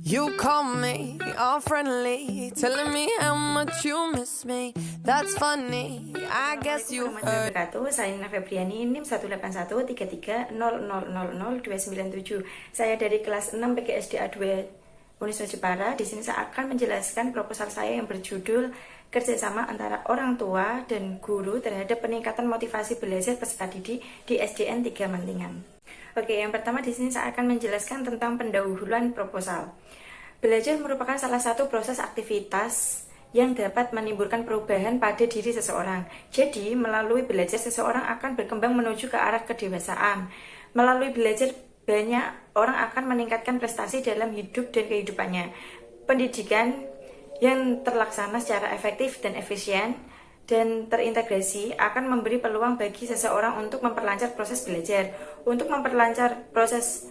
You call me all friendly, telling me how much you miss me. That's funny, I guess you heard. Saya Nina Febriani, NIM 1813300002997. Saya dari kelas 6 PGSDA 2 Uniswa Jepara. Di sini saya akan menjelaskan proposal saya yang berjudul kerjasama antara orang tua dan guru terhadap peningkatan motivasi belajar peserta didik di SDN 3 Mantingan. Oke, yang pertama di sini saya akan menjelaskan tentang pendahuluan proposal. Belajar merupakan salah satu proses aktivitas yang dapat menimbulkan perubahan pada diri seseorang. Jadi, melalui belajar seseorang akan berkembang menuju ke arah kedewasaan. Melalui belajar, banyak orang akan meningkatkan prestasi dalam hidup dan kehidupannya. Pendidikan yang terlaksana secara efektif dan efisien dan terintegrasi akan memberi peluang bagi seseorang untuk memperlancar proses belajar. Untuk memperlancar proses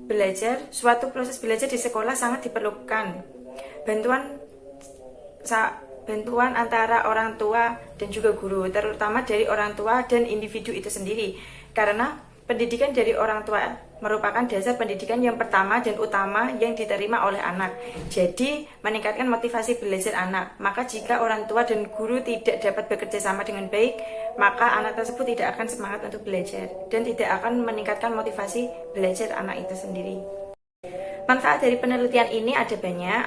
belajar, suatu proses belajar di sekolah sangat diperlukan bantuan antara orang tua dan juga guru, terutama dari orang tua dan individu itu sendiri, karena pendidikan dari orang tua merupakan dasar pendidikan yang pertama dan utama yang diterima oleh anak. Jadi, meningkatkan motivasi belajar anak. Maka jika orang tua dan guru tidak dapat bekerja sama dengan baik, maka anak tersebut tidak akan semangat untuk belajar dan tidak akan meningkatkan motivasi belajar anak itu sendiri. Manfaat dari penelitian ini ada banyak.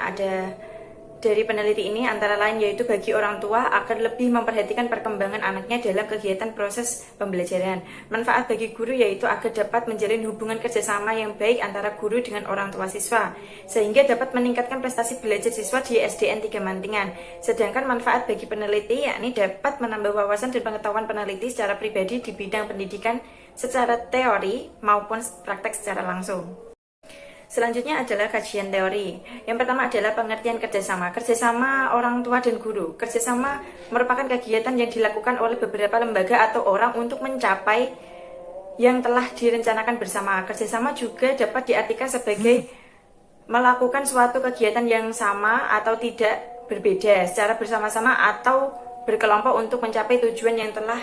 Dari peneliti ini antara lain yaitu bagi orang tua akan lebih memperhatikan perkembangan anaknya dalam kegiatan proses pembelajaran. Manfaat bagi guru yaitu agar dapat menjalin hubungan kerjasama yang baik antara guru dengan orang tua siswa, sehingga dapat meningkatkan prestasi belajar siswa di SDN 3 Mantingan. Sedangkan manfaat bagi peneliti yakni dapat menambah wawasan dan pengetahuan peneliti secara pribadi di bidang pendidikan secara teori maupun praktek secara langsung. Selanjutnya adalah kajian teori. Yang pertama adalah pengertian kerjasama. Kerjasama orang tua dan guru. Kerjasama merupakan kegiatan yang dilakukan oleh beberapa lembaga atau orang untuk mencapai yang telah direncanakan bersama. Kerjasama juga dapat diartikan sebagai melakukan suatu kegiatan yang sama atau tidak berbeda secara bersama-sama atau berkelompok untuk mencapai tujuan yang telah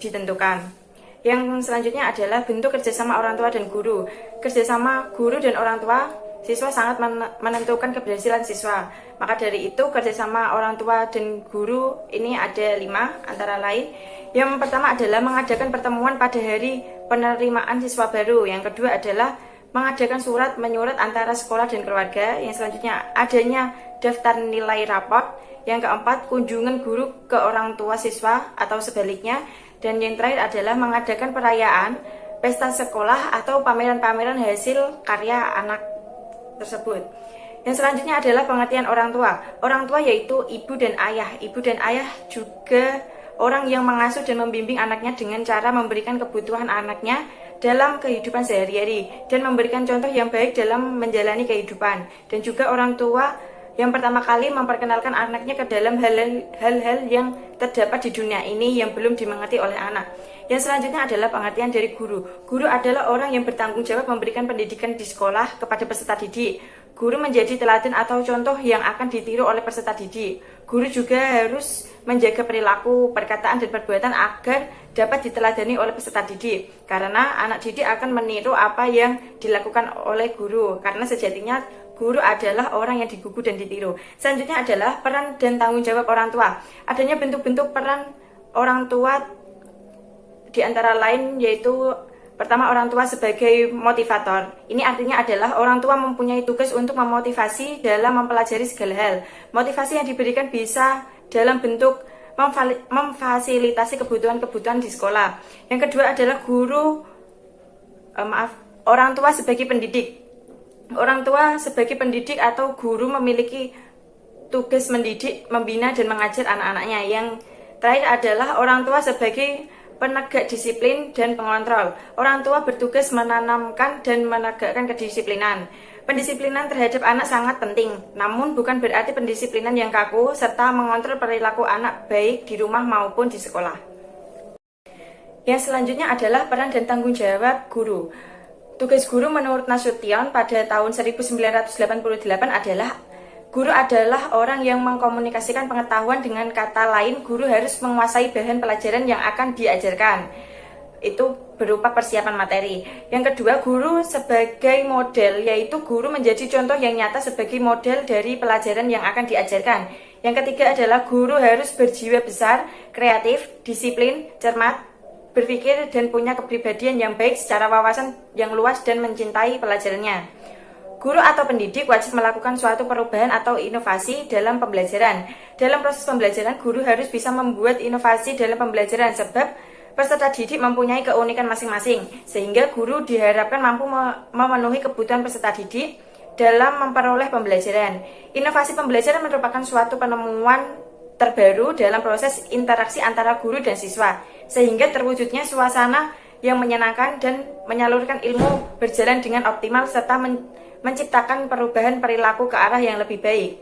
ditentukan. Yang selanjutnya adalah bentuk kerjasama orang tua dan guru. Kerjasama guru dan orang tua siswa sangat menentukan keberhasilan siswa. Maka dari itu kerjasama orang tua dan guru ini ada 5 antara lain. Yang pertama adalah mengadakan pertemuan pada hari penerimaan siswa baru. Yang kedua adalah mengadakan surat menyurat antara sekolah dan keluarga. Yang selanjutnya adanya daftar nilai raport. Yang keempat kunjungan guru ke orang tua siswa atau sebaliknya. Dan yang terakhir adalah mengadakan perayaan, pesta sekolah atau pameran-pameran hasil karya anak tersebut. Yang selanjutnya adalah pengertian orang tua. Orang tua yaitu ibu dan ayah. Ibu dan ayah juga orang yang mengasuh dan membimbing anaknya dengan cara memberikan kebutuhan anaknya dalam kehidupan sehari-hari dan memberikan contoh yang baik dalam menjalani kehidupan. Dan juga orang tua yang pertama kali memperkenalkan anaknya ke dalam hal-hal yang terdapat di dunia ini yang belum dimengerti oleh anak. Yang selanjutnya adalah pengertian dari guru. Guru adalah orang yang bertanggung jawab memberikan pendidikan di sekolah kepada peserta didik. Guru menjadi teladan atau contoh yang akan ditiru oleh peserta didik. Guru juga harus menjaga perilaku, perkataan, dan perbuatan agar dapat diteladani oleh peserta didik. Karena anak didik akan meniru apa yang dilakukan oleh guru. Karena sejatinya guru adalah orang yang digugu dan ditiru. Selanjutnya adalah peran dan tanggung jawab orang tua. Adanya bentuk-bentuk peran orang tua di antara lain yaitu pertama orang tua sebagai motivator. Ini artinya adalah orang tua mempunyai tugas untuk memotivasi dalam mempelajari segala hal. Motivasi yang diberikan bisa dalam bentuk memfasilitasi kebutuhan-kebutuhan di sekolah. Yang kedua adalah orang tua sebagai pendidik. Orang tua sebagai pendidik atau guru memiliki tugas mendidik, membina, dan mengajar anak-anaknya. Yang terakhir adalah orang tua sebagai penegak disiplin dan pengontrol. Orang tua bertugas menanamkan dan menegakkan kedisiplinan. Pendisiplinan terhadap anak sangat penting, namun bukan berarti pendisiplinan yang kaku serta mengontrol perilaku anak baik di rumah maupun di sekolah. Yang selanjutnya adalah peran dan tanggung jawab guru. Tugas guru menurut Nasution pada tahun 1988 adalah guru adalah orang yang mengkomunikasikan pengetahuan. Dengan kata lain, guru harus menguasai bahan pelajaran yang akan diajarkan. itu berupa persiapan materi. Yang kedua, guru sebagai model, yaitu guru menjadi contoh yang nyata sebagai model dari pelajaran yang akan diajarkan. Yang ketiga adalah guru harus berjiwa besar, kreatif, disiplin, cermat, berpikir, dan punya kepribadian yang baik secara wawasan yang luas dan mencintai pelajarannya. Guru atau pendidik wajib melakukan suatu perubahan atau inovasi dalam pembelajaran. Dalam proses pembelajaran, guru harus bisa membuat inovasi dalam pembelajaran sebab peserta didik mempunyai keunikan masing-masing, sehingga guru diharapkan mampu memenuhi kebutuhan peserta didik dalam memperoleh pembelajaran. Inovasi pembelajaran merupakan suatu penemuan terbaru dalam proses interaksi antara guru dan siswa, sehingga terwujudnya suasana yang menyenangkan dan menyalurkan ilmu berjalan dengan optimal serta menciptakan perubahan perilaku ke arah yang lebih baik.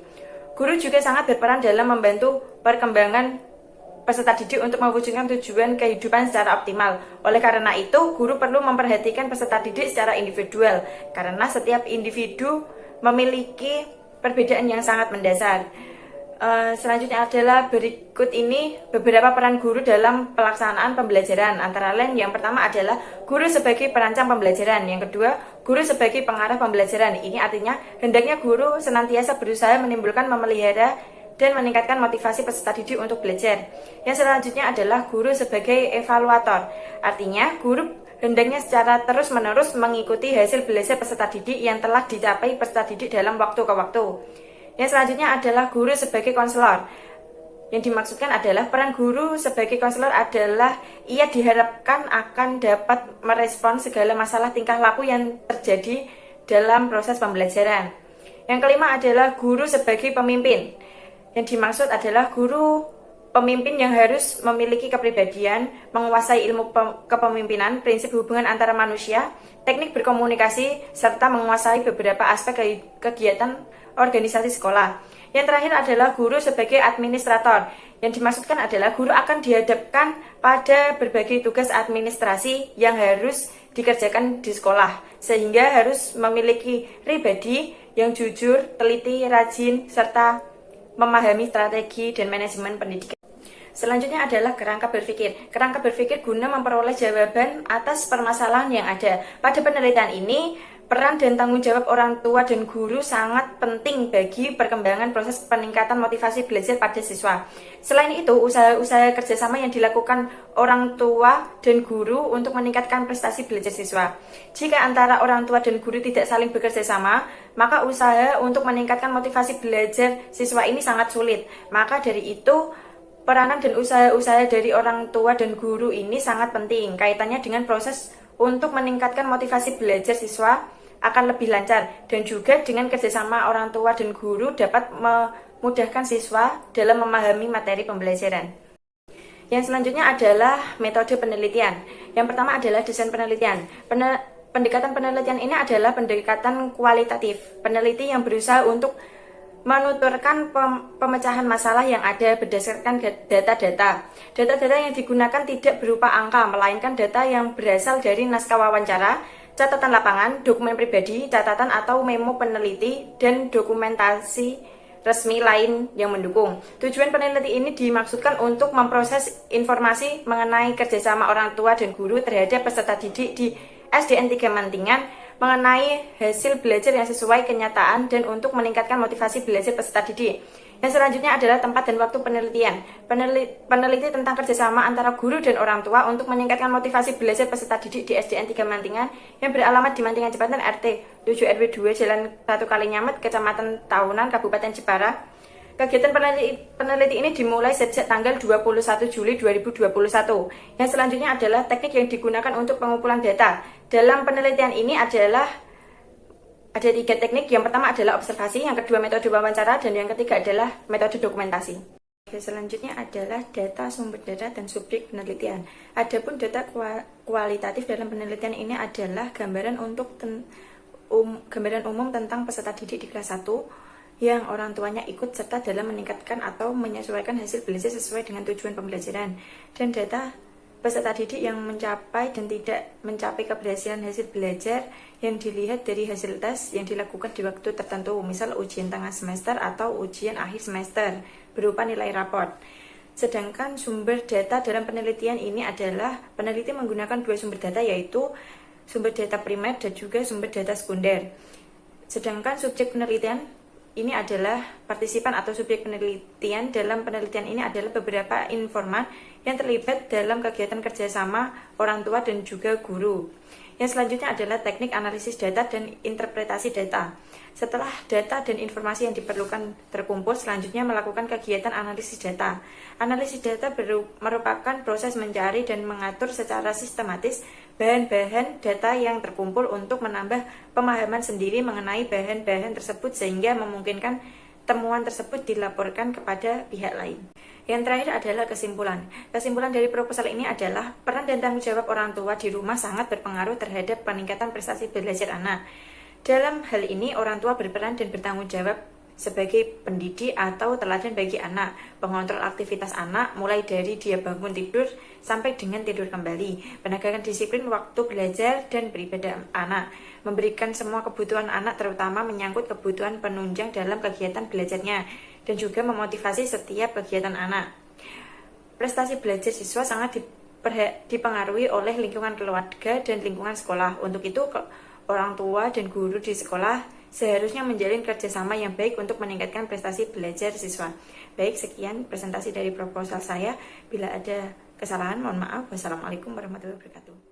Guru juga sangat berperan dalam membantu perkembangan peserta didik untuk mewujudkan tujuan kehidupan secara optimal. Oleh karena itu, guru perlu memperhatikan peserta didik secara individual, karena setiap individu memiliki perbedaan yang sangat mendasar. Selanjutnya adalah berikut ini beberapa peran guru dalam pelaksanaan pembelajaran. Antara lain, yang pertama adalah guru sebagai perancang pembelajaran. Yang kedua, guru sebagai pengarah pembelajaran. Ini artinya hendaknya guru senantiasa berusaha menimbulkan, memelihara, dan meningkatkan motivasi peserta didik untuk belajar. Yang selanjutnya adalah guru sebagai evaluator. Artinya, guru hendaknya secara terus-menerus mengikuti hasil belajar peserta didik yang telah dicapai peserta didik dalam waktu ke waktu. Yang selanjutnya adalah guru sebagai konselor. Yang dimaksudkan adalah peran guru sebagai konselor adalah ia diharapkan akan dapat merespon segala masalah tingkah laku yang terjadi dalam proses pembelajaran. Yang kelima adalah guru sebagai pemimpin. Yang dimaksud adalah guru pemimpin yang harus memiliki kepribadian, menguasai ilmu kepemimpinan, prinsip hubungan antara manusia, teknik berkomunikasi, serta menguasai beberapa aspek kegiatan organisasi sekolah. Yang terakhir adalah guru sebagai administrator. Yang dimaksudkan adalah guru akan dihadapkan pada berbagai tugas administrasi yang harus dikerjakan di sekolah, sehingga harus memiliki pribadi yang jujur, teliti, rajin, serta memahami strategi dan manajemen pendidikan. Selanjutnya adalah kerangka berpikir. Kerangka berpikir guna memperoleh jawaban atas permasalahan yang ada. Pada penelitian ini, peran dan tanggung jawab orang tua dan guru sangat penting bagi perkembangan proses peningkatan motivasi belajar pada siswa. Selain itu, usaha-usaha kerjasama yang dilakukan orang tua dan guru untuk meningkatkan prestasi belajar siswa. Jika antara orang tua dan guru tidak saling bekerja sama, maka usaha untuk meningkatkan motivasi belajar siswa ini sangat sulit. Maka dari itu, peranan dan usaha-usaha dari orang tua dan guru ini sangat penting. Kaitannya dengan proses untuk meningkatkan motivasi belajar siswa akan lebih lancar, dan juga dengan kerjasama orang tua dan guru dapat memudahkan siswa dalam memahami materi pembelajaran. Yang selanjutnya adalah metode penelitian. Yang pertama adalah desain penelitian. Pendekatan penelitian ini adalah pendekatan kualitatif. Peneliti yang berusaha untuk menuturkan pemecahan masalah yang ada berdasarkan data-data. Data-data yang digunakan tidak berupa angka, melainkan data yang berasal dari naskah wawancara, catatan lapangan, dokumen pribadi, catatan atau memo peneliti, dan dokumentasi resmi lain yang mendukung. Tujuan peneliti ini dimaksudkan untuk memproses informasi mengenai kerjasama orang tua dan guru terhadap peserta didik di SDN 3 Mantingan mengenai hasil belajar yang sesuai kenyataan dan untuk meningkatkan motivasi belajar peserta didik. Yang selanjutnya adalah tempat dan waktu penelitian. Peneliti tentang kerjasama antara guru dan orang tua untuk meningkatkan motivasi belajar peserta didik di SDN 3 Mantingan yang beralamat di Mantingan Jepatan RT 7 RW 2 Jalan 1 Kalinyamat, Kecamatan Tahunan, Kabupaten Jepara. Kegiatan peneliti ini dimulai sejak tanggal 21 Juli 2021. Yang selanjutnya adalah teknik yang digunakan untuk pengumpulan data. Dalam penelitian ini ada 3 teknik. Yang pertama adalah observasi, yang kedua metode wawancara, dan yang ketiga adalah metode dokumentasi. Selanjutnya adalah data, sumber data, dan subjek penelitian. Adapun data kualitatif dalam penelitian ini adalah gambaran umum tentang peserta didik di kelas 1 yang orang tuanya ikut serta dalam meningkatkan atau menyesuaikan hasil belajar sesuai dengan tujuan pembelajaran, dan data peserta didik yang mencapai dan tidak mencapai keberhasilan hasil belajar yang dilihat dari hasil tes yang dilakukan di waktu tertentu, misal ujian tengah semester atau ujian akhir semester berupa nilai raport. Sedangkan sumber data dalam penelitian ini adalah peneliti menggunakan 2 sumber data, yaitu sumber data primer dan juga sumber data sekunder. Sedangkan subjek penelitian ini adalah partisipan atau subjek penelitian. Dalam penelitian ini adalah beberapa informan yang terlibat dalam kegiatan kerjasama orang tua dan juga guru. Yang selanjutnya adalah teknik analisis data dan interpretasi data. Setelah data dan informasi yang diperlukan terkumpul, selanjutnya melakukan kegiatan analisis data. Analisis data merupakan proses mencari dan mengatur secara sistematis bahan-bahan data yang terkumpul untuk menambah pemahaman sendiri mengenai bahan-bahan tersebut sehingga memungkinkan temuan tersebut dilaporkan kepada pihak lain. Yang terakhir adalah kesimpulan. Kesimpulan dari proposal ini adalah peran dan tanggung jawab orang tua di rumah sangat berpengaruh terhadap peningkatan prestasi belajar anak. Dalam hal ini, orang tua berperan dan bertanggung jawab sebagai pendidik atau teladan bagi anak, pengontrol aktivitas anak mulai dari dia bangun tidur sampai dengan tidur kembali, penegakan disiplin waktu belajar dan beribadah anak, memberikan semua kebutuhan anak terutama menyangkut kebutuhan penunjang dalam kegiatan belajarnya, dan juga memotivasi setiap kegiatan anak. Prestasi belajar siswa sangat dipengaruhi oleh lingkungan keluarga dan lingkungan sekolah. Untuk itu, orang tua dan guru di sekolah seharusnya menjalin kerjasama yang baik untuk meningkatkan prestasi belajar siswa. Baik, sekian presentasi dari proposal saya. Bila ada kesalahan, mohon maaf. Wassalamualaikum warahmatullahi wabarakatuh.